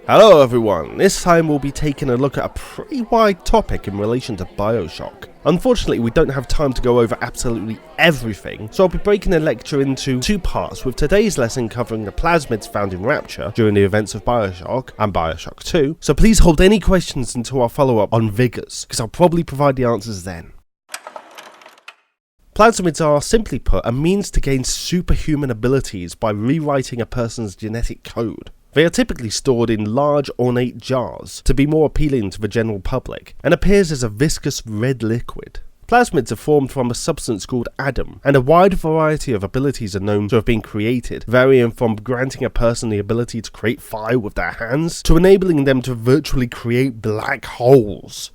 Hello everyone, this time we'll be taking a look at a pretty wide topic in relation to Bioshock. Unfortunately, we don't have time to go over absolutely everything, so I'll be breaking the lecture into two parts, with today's lesson covering the plasmids found in Rapture during the events of Bioshock and Bioshock 2, so please hold any questions until our follow-up on Vigors, because I'll probably provide the answers then. Plasmids are, simply put, a means to gain superhuman abilities by rewriting a person's genetic code. They are typically stored in large ornate jars to be more appealing to the general public, and appears as a viscous red liquid. Plasmids are formed from a substance called Adam, and a wide variety of abilities are known to have been created, varying from granting a person the ability to create fire with their hands, to enabling them to virtually create black holes.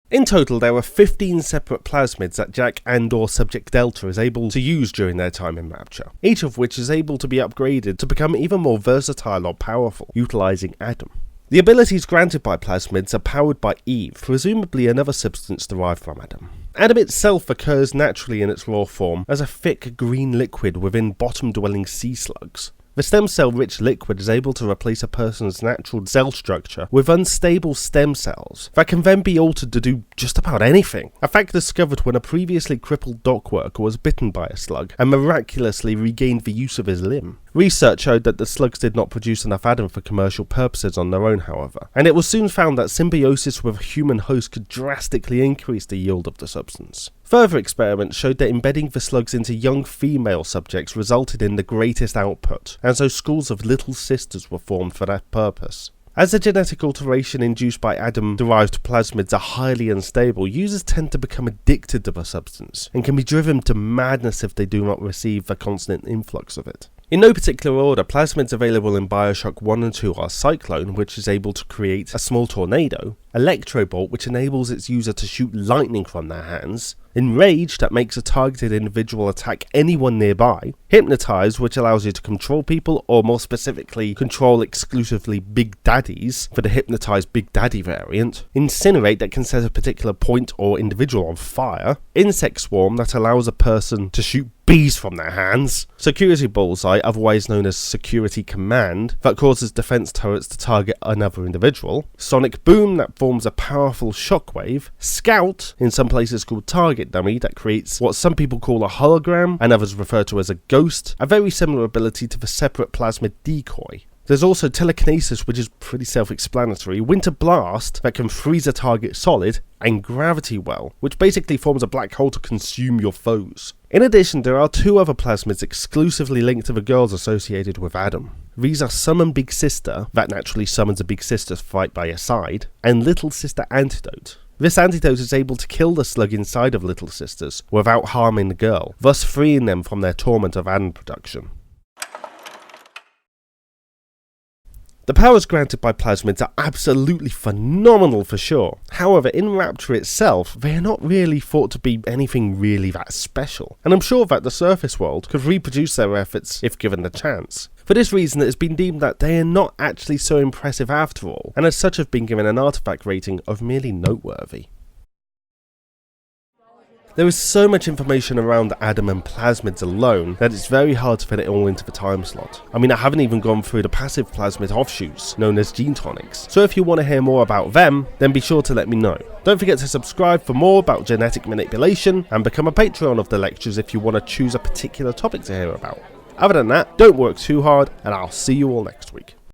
In total, there are 15 separate plasmids that Jack and/or Subject Delta is able to use during their time in Rapture, each of which is able to be upgraded to become even more versatile or powerful, utilising Adam. The abilities granted by plasmids are powered by Eve, presumably another substance derived from Adam. Adam itself occurs naturally in its raw form as a thick green liquid within bottom-dwelling sea slugs. The stem cell-rich liquid is able to replace a person's natural cell structure with unstable stem cells that can then be altered to do just about anything, a fact discovered when a previously crippled dock worker was bitten by a slug and miraculously regained the use of his limb. Research showed that the slugs did not produce enough Adam for commercial purposes on their own, however, and it was soon found that symbiosis with a human host could drastically increase the yield of the substance. Further experiments showed that embedding the slugs into young female subjects resulted in the greatest output, and so schools of little sisters were formed for that purpose. As the genetic alteration induced by Adam-derived plasmids are highly unstable, users tend to become addicted to the substance, and can be driven to madness if they do not receive a constant influx of it. In no particular order, plasmids available in Bioshock 1 and 2 are Cyclone, which is able to create a small tornado, Electrobolt, which enables its user to shoot lightning from their hands, Enrage, that makes a targeted individual attack anyone nearby, Hypnotize, which allows you to control people, or more specifically, control exclusively Big Daddies, for the Hypnotize Big Daddy variant, Incinerate, that can set a particular point or individual on fire, Insect Swarm, that allows a person to shoot bees from their hands, Security Bullseye, otherwise known as Security Command, that causes defense turrets to target another individual, Sonic Boom, that forms a powerful shockwave, Scout, in some places called Target Dummy, that creates what some people call a hologram and others refer to as a ghost, a very similar ability to the separate plasmid Decoy. There's also Telekinesis, which is pretty self-explanatory, Winter Blast, that can freeze a target solid, and Gravity Well, which basically forms a black hole to consume your foes. In addition, there are two other plasmids exclusively linked to the girls associated with Adam. These are Summon Big Sister, that naturally summons a big sister to fight by your side, and Little Sister Antidote. This antidote is able to kill the slug inside of Little Sisters without harming the girl, thus freeing them from their torment of Adam production. The powers granted by plasmids are absolutely phenomenal for sure. However, in Rapture itself, they are not really thought to be anything really that special, and I'm sure that the surface world could reproduce their efforts if given the chance. For this reason, it has been deemed that they are not actually so impressive after all, and as such have been given an artifact rating of merely noteworthy. There is so much information around Adam and plasmids alone that it's very hard to fit it all into the time slot. I mean, I haven't even gone through the passive plasmid offshoots, known as gene tonics, so if you want to hear more about them, then be sure to let me know. Don't forget to subscribe for more about genetic manipulation, and become a Patreon of the lectures if you want to choose a particular topic to hear about. Other than that, don't work too hard, and I'll see you all next week.